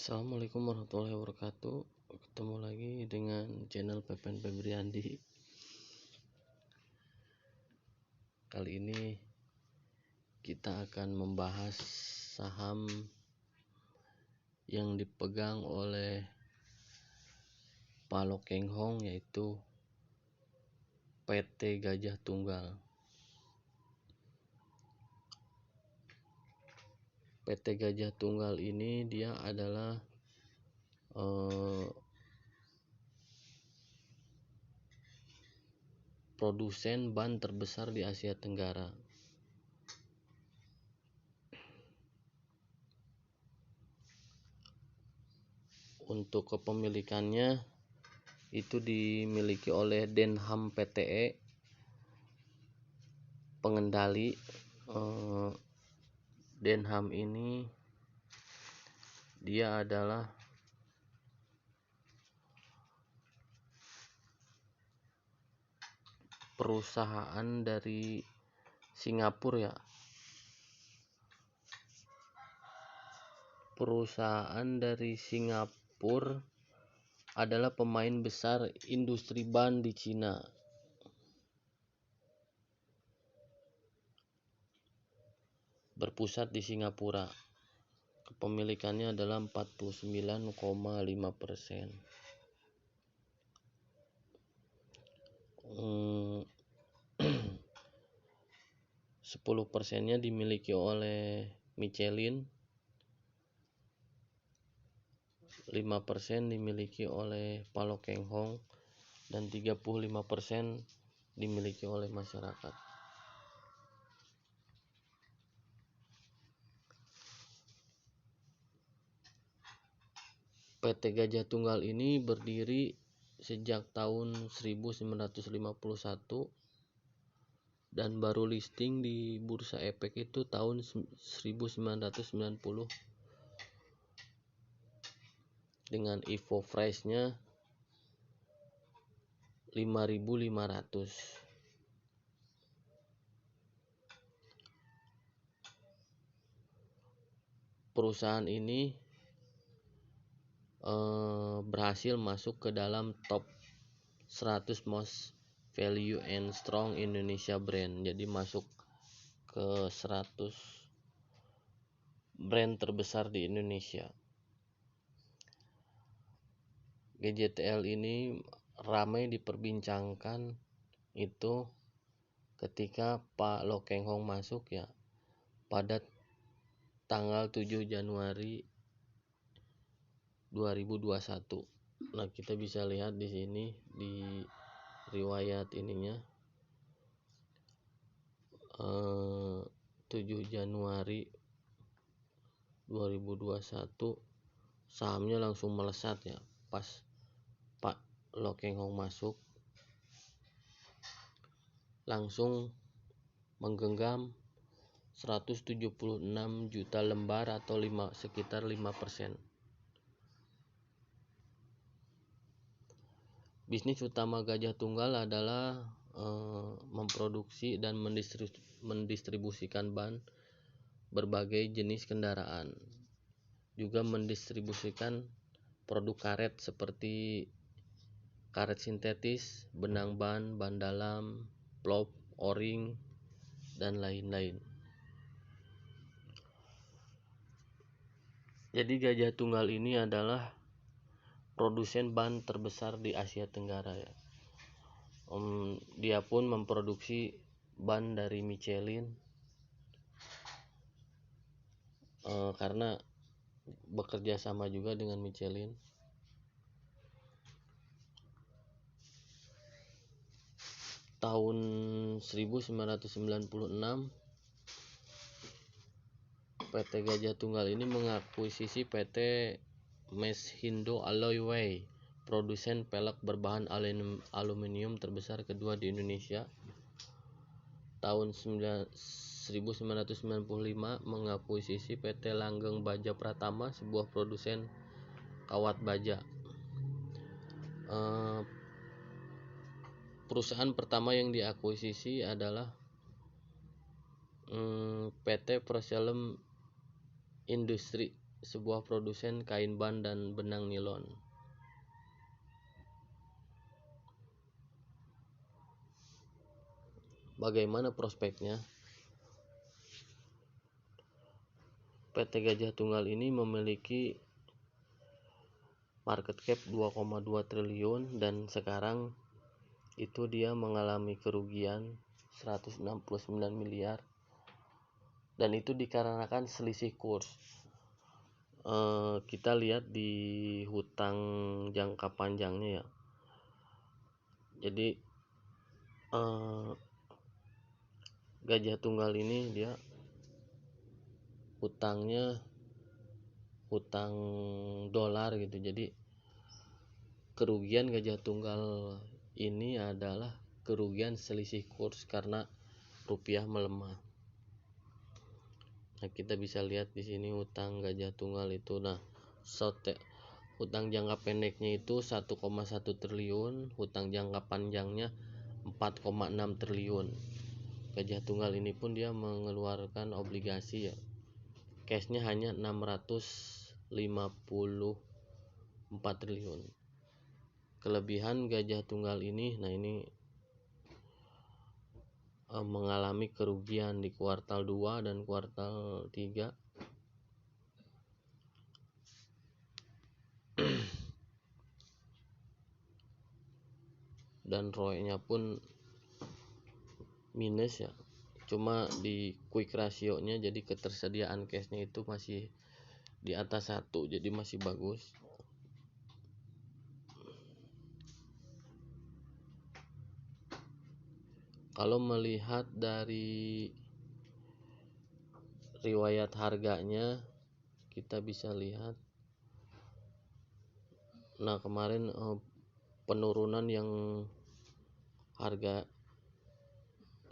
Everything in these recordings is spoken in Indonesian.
Assalamualaikum warahmatullahi wabarakatuh. Ketemu lagi dengan channel Pepen Febriandi. Kali ini kita akan membahas saham yang dipegang oleh Pak Lo Keng Hong, yaitu PT Gajah Tunggal. PT Gajah Tunggal ini dia adalah produsen ban terbesar di Asia Tenggara. Untuk kepemilikannya itu dimiliki oleh Denham Pte. Pengendali Denham ini dia adalah perusahaan dari Singapura ya. Perusahaan dari Singapura adalah pemain besar industri ban di Cina. Berpusat di Singapura. Kepemilikannya adalah 49,5%. 10%-nya dimiliki oleh Michelin, 5% dimiliki oleh Pak Lo Keng Hong, dan 35% dimiliki oleh masyarakat. PT Gajah Tunggal ini berdiri sejak tahun 1951 dan baru listing di Bursa Efek itu tahun 1990 dengan IPO price-nya 5.500. Perusahaan ini berhasil masuk ke dalam top 100 most value and strong Indonesia brand. Jadi masuk ke 100 brand terbesar di Indonesia. GJTL ini ramai diperbincangkan itu ketika Pak Lo Keng Hong masuk ya pada tanggal 7 Januari 2021. Nah, kita bisa lihat di sini di riwayat ininya 7 Januari 2021 sahamnya langsung melesat ya pas Pak Lo Keng Hong masuk, langsung menggenggam 176 juta lembar atau sekitar 5%. Bisnis utama Gajah Tunggal adalah memproduksi dan mendistribusikan ban berbagai jenis kendaraan. Juga mendistribusikan produk karet seperti karet sintetis, benang ban, ban dalam, plop, o-ring, dan lain-lain. Jadi Gajah Tunggal ini adalah produsen ban terbesar di Asia Tenggara ya. Dia pun memproduksi ban dari Michelin karena bekerja sama juga dengan Michelin. Tahun 1996 PT Gajah Tunggal ini mengakuisisi PT Mashindo Alloy Way, produsen pelek berbahan aluminium terbesar kedua di Indonesia. Tahun 1995 mengakuisisi PT Langgeng Baja Pratama, sebuah produsen kawat baja. Perusahaan pertama yang diakuisisi adalah PT Procelum Industri sebuah produsen kain ban dan benang nilon. Bagaimana prospeknya? PT Gajah Tunggal ini memiliki market cap 2,2 triliun dan sekarang itu dia mengalami kerugian 169 miliar, dan itu dikarenakan selisih kurs. Kita lihat di hutang jangka panjangnya ya. Jadi Gajah Tunggal ini dia hutangnya hutang dolar gitu. Jadi kerugian Gajah Tunggal ini adalah kerugian selisih kurs karena rupiah melemah. Nah, kita bisa lihat di sini hutang Gajah Tunggal itu. Nah, hutang jangka pendeknya itu 1,1 triliun, hutang jangka panjangnya 4,6 triliun. Gajah Tunggal ini pun dia mengeluarkan obligasi ya. Cashnya hanya 654 triliun. Kelebihan Gajah Tunggal ini, nah ini mengalami kerugian di kuartal 2 dan kuartal 3. Dan ROE-nya pun minus ya. Cuma di quick ratio-nya, jadi ketersediaan cash-nya itu masih di atas 1, jadi masih bagus. Kalau melihat dari riwayat harganya, kita bisa lihat. Nah, kemarin penurunan yang harga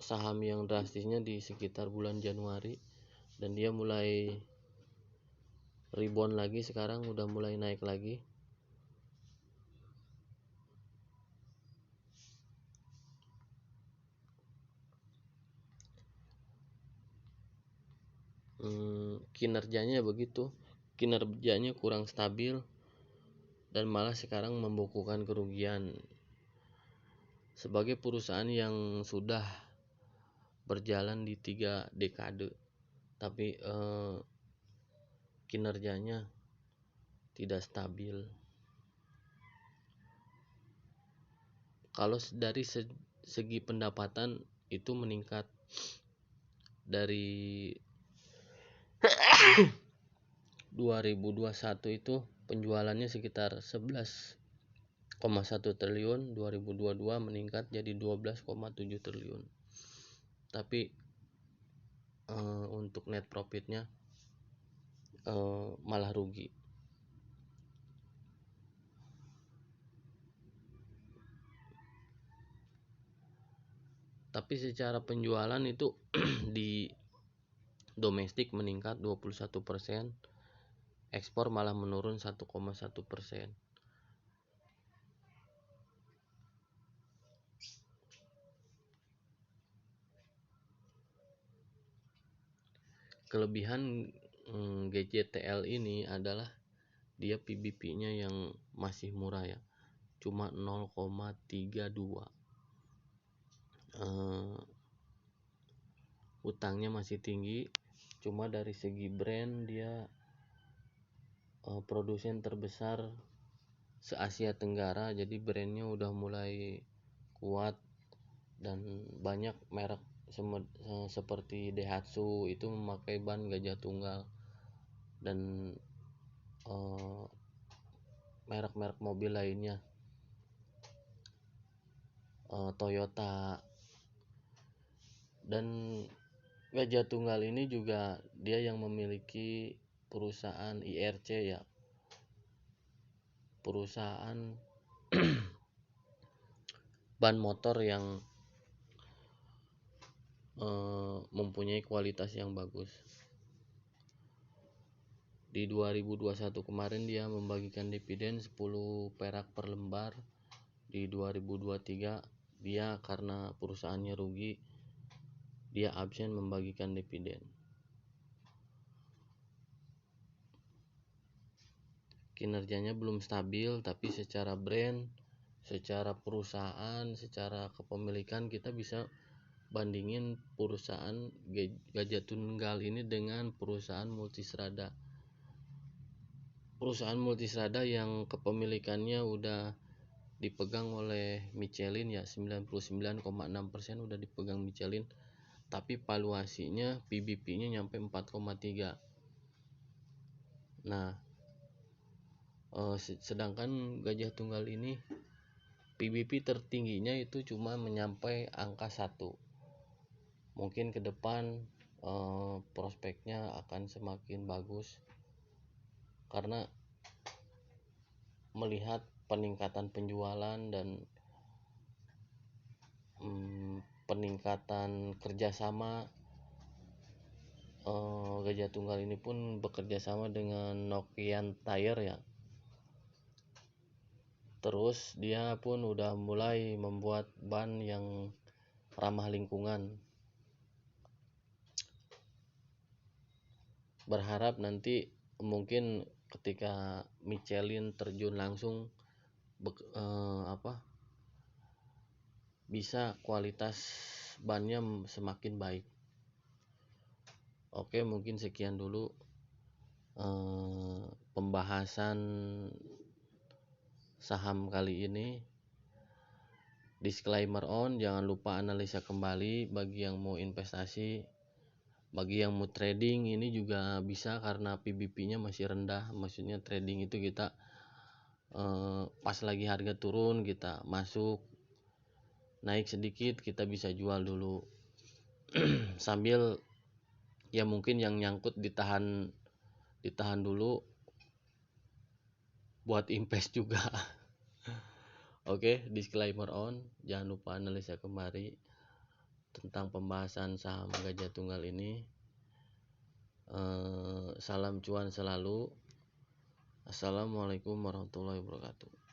saham yang drastisnya di sekitar bulan Januari, dan dia mulai rebound lagi, sekarang udah mulai naik lagi. Kinerjanya begitu, kinerjanya kurang stabil dan malah sekarang membukukan kerugian. Sebagai perusahaan yang sudah berjalan di 3 dekade, tapi kinerjanya tidak stabil. Kalau dari segi pendapatan itu meningkat dari 2021 itu penjualannya sekitar 11,1 triliun, 2022 meningkat jadi 12,7 triliun. Tapi untuk net profitnya malah rugi. Tapi secara penjualan itu di domestik meningkat 21%, ekspor malah menurun 1,1%. Kelebihan GJTL ini adalah dia PBP-nya yang masih murah ya, cuma 0,32. Utangnya masih tinggi, cuma dari segi brand dia produsen terbesar se-Asia Tenggara, jadi brandnya udah mulai kuat dan banyak merek seperti Daihatsu itu memakai ban Gajah Tunggal, dan merek-merek mobil lainnya, Toyota. Dan Gajah Tunggal ini juga dia yang memiliki perusahaan IRC ya, perusahaan ban motor yang mempunyai kualitas yang bagus. Di 2021 kemarin dia membagikan dividen 10 perak per lembar. Di 2023 dia karena perusahaannya rugi, dia absen membagikan dividen. kinerjanya belum stabil, tapi secara brand, secara perusahaan, secara kepemilikan kita bisa bandingin perusahaan Gajah Tunggal ini dengan perusahaan multistrada. Perusahaan multistrada yang kepemilikannya udah dipegang oleh Michelin ya, 99,6% udah dipegang Michelin, tapi valuasinya PBP-nya nyampe 4,3. Nah, sedangkan Gajah Tunggal ini PBP tertingginya itu cuma menyampai angka 1. Mungkin ke depan prospeknya akan semakin bagus karena melihat peningkatan penjualan dan peningkatan kerjasama. Gajah Tunggal ini pun bekerja sama dengan Nokian Tire ya. Terus dia pun udah mulai membuat ban yang ramah lingkungan. Berharap nanti mungkin ketika Michelin terjun langsung bisa kualitas bannya semakin baik. Oke, mungkin sekian dulu pembahasan saham kali ini. Disclaimer on, jangan lupa analisa kembali bagi yang mau investasi. Bagi yang mau trading ini juga bisa karena PBP-nya masih rendah. Maksudnya trading itu kita pas lagi harga turun kita masuk, naik sedikit kita bisa jual dulu sambil ya mungkin yang nyangkut ditahan dulu buat invest juga. Oke, disclaimer on, jangan lupa analisa kembali tentang pembahasan saham Gajah Tunggal ini. Salam cuan selalu. Assalamualaikum warahmatullahi wabarakatuh.